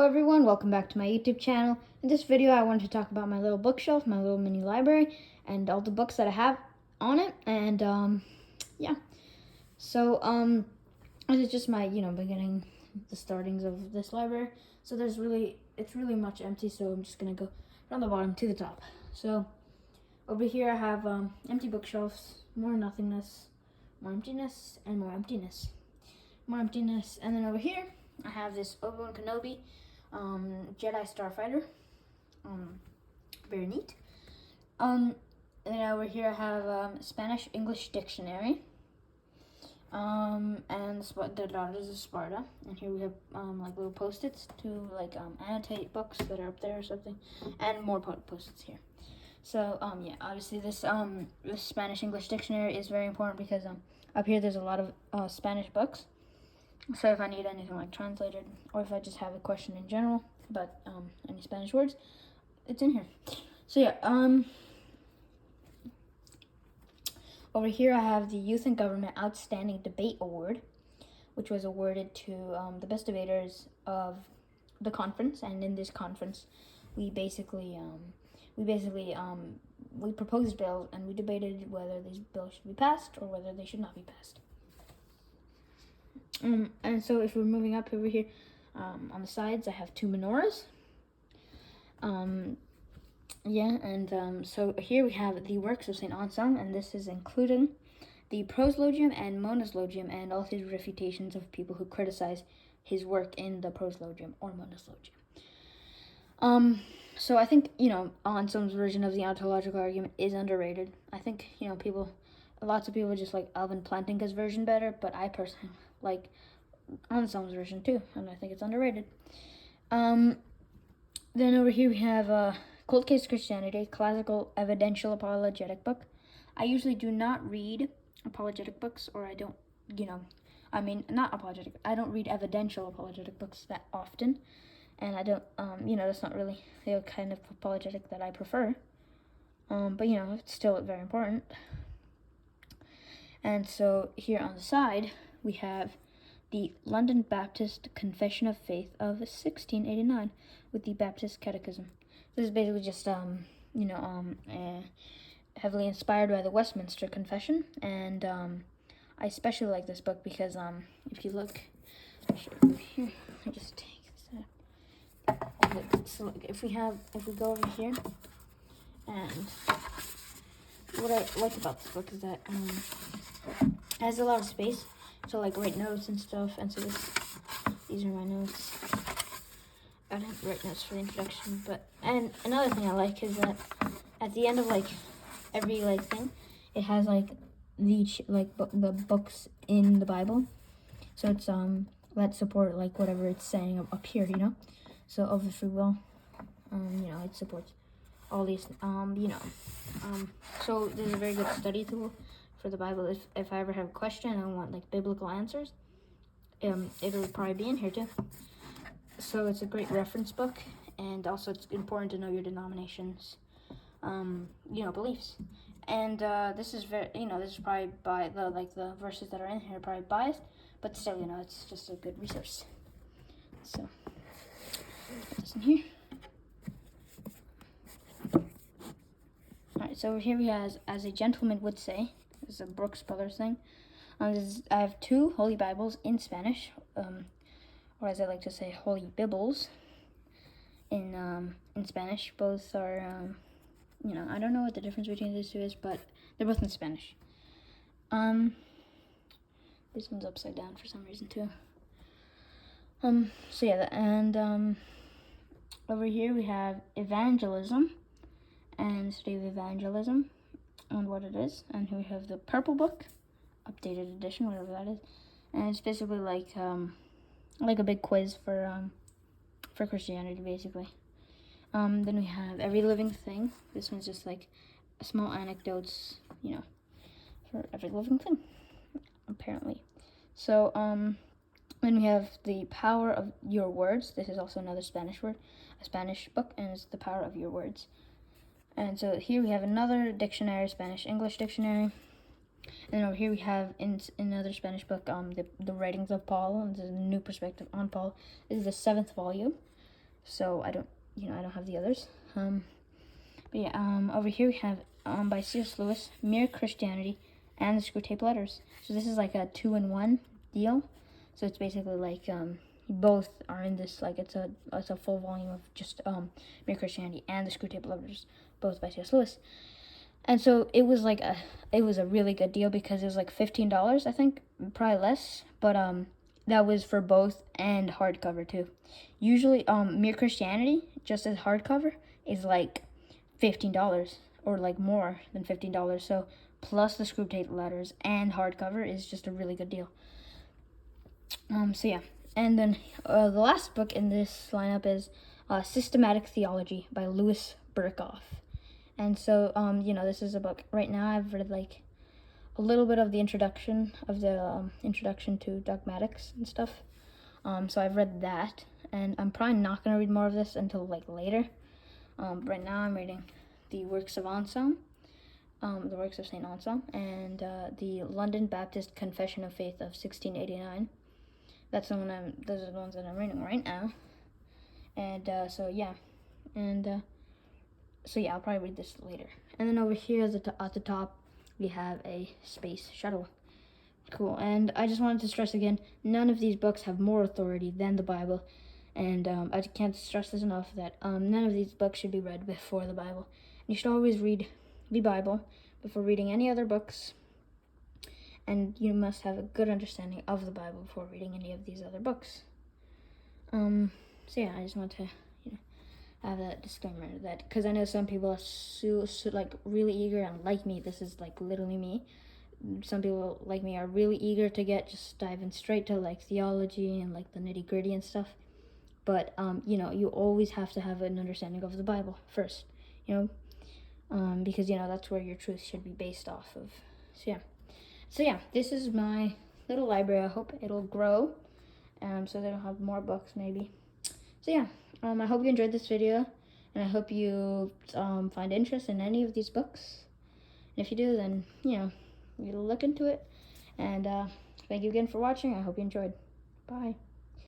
everyone, welcome back to my YouTube channel. In this video I wanted to talk about my little bookshelf, my little mini library, and all the books that I have on it. And yeah, so this is just my beginning, the startings of this library. So it's really much empty, so I'm just gonna go from the bottom to the top. So over here I have empty bookshelves, more nothingness, more emptiness, and more emptiness, more emptiness. And then over here I have this Obi-Wan Kenobi Jedi Starfighter. Very neat. And then over here I have Spanish English Dictionary. And the Daughters of Sparta. And here we have like little post-its to annotate books that are up there or something, and more post-its here. So yeah, obviously this Spanish English Dictionary is very important because up here there's a lot of Spanish books. So if I need anything like translated, or if I just have a question in general about any Spanish words, it's in here. So yeah, over here I have the Youth and Government Outstanding Debate Award, which was awarded to the best debaters of the conference. And in this conference, we proposed bills and we debated whether these bills should be passed or whether they should not be passed. And so if we're moving up over here, on the sides I have two menorahs. So here we have the works of St. Anselm, and this is including the proslogium and monoslogium and all his refutations of people who criticize his work in the proslogium or monoslogium. So I think, Anselm's version of the ontological argument is underrated. I think, lots of people just like Alvin Plantinga's version better, but I personally like Anselm's version too, and I think it's underrated. Then over here we have Cold Case Christianity, classical evidential apologetic book. I usually do not read apologetic books, or I don't, not apologetic. I don't read evidential apologetic books that often, and I don't, that's not really the kind of apologetic that I prefer. But it's still very important. And so here on the side, we have the London Baptist Confession of Faith of 1689 with the Baptist Catechism. This is basically just, heavily inspired by the Westminster Confession. And I especially like this book because if you look, over here, I just take this out. So if we go over here, and what I like about this book is that it has a lot of space to write notes and stuff. And so these are my notes. I didn't write notes for the introduction, and another thing I like is that at the end of every thing, it has the books in the Bible. So it's that support whatever it's saying up here, So of the free will, it supports all these, So this is a very good study tool for the Bible. If I ever have a question and I want biblical answers, it'll probably be in here too. So it's a great reference book, and also it's important to know your denomination's, beliefs. And this is this is probably by the verses that are in here are probably biased, but still, it's just a good resource. So put this in here. Alright, so over here we have, as a gentleman would say, this is a Brooks Brothers thing. I have two Holy Bibles in Spanish, or as I like to say, Holy Bibles in Spanish. Both are, I don't know what the difference between these two is, but they're both in Spanish. This one's upside down for some reason too. So yeah, and over here we have evangelism and study of evangelism and what it is. And here we have the purple book, updated edition, whatever that is. And it's basically like a big quiz for Christianity, basically. Then we have Every Living Thing. This one's just small anecdotes, for every living thing, apparently. So then we have The Power of Your Words. This is also another Spanish book, and it's The Power of Your Words. And so here we have another dictionary, Spanish English dictionary. And over here we have in another Spanish book, the writings of Paul, and this is a new perspective on Paul. This is the 7th volume. so I don't have the others. But yeah, over here we have by C.S. Lewis, Mere Christianity and the Screwtape Letters. So this is like a 2-in-1 deal. So it's basically like both are in this, like it's a full volume of just Mere Christianity and the Screwtape Letters, both by C.S. Lewis. And so it was a really good deal because it was like $15, I think, probably less, but that was for both and hardcover too. Usually Mere Christianity, just as hardcover, is like $15 or like more than $15. So plus the Screwtape Letters and hardcover is just a really good deal. So yeah, and then the last book in this lineup is Systematic Theology by Louis Berkhoff. And so this is a book. Right now I've read like a little bit of the introduction to dogmatics and stuff. So I've read that, and I'm probably not going to read more of this until like later. Right now I'm reading the works of Anselm, the works of St. Anselm, and the London Baptist Confession of Faith of 1689. Those are the ones that I'm reading right now. And so yeah, I'll probably read this later. And then over here at the top, we have a space shuttle. Cool. And I just wanted to stress again, none of these books have more authority than the Bible. And I can't stress this enough that none of these books should be read before the Bible. You should always read the Bible before reading any other books. And you must have a good understanding of the Bible before reading any of these other books. So yeah, I just want to have that disclaimer, that because I know some people are so like really eager, and like me, this is like literally me. Some people like me are really eager to just diving straight to like theology and like the nitty-gritty and stuff. But you always have to have an understanding of the Bible first, because that's where your truth should be based off of. So yeah, this is my little library. I hope it'll grow, so that I'll have more books maybe. So yeah, I hope you enjoyed this video, and I hope you find interest in any of these books. And if you do, then you look into it. And thank you again for watching. I hope you enjoyed. Bye.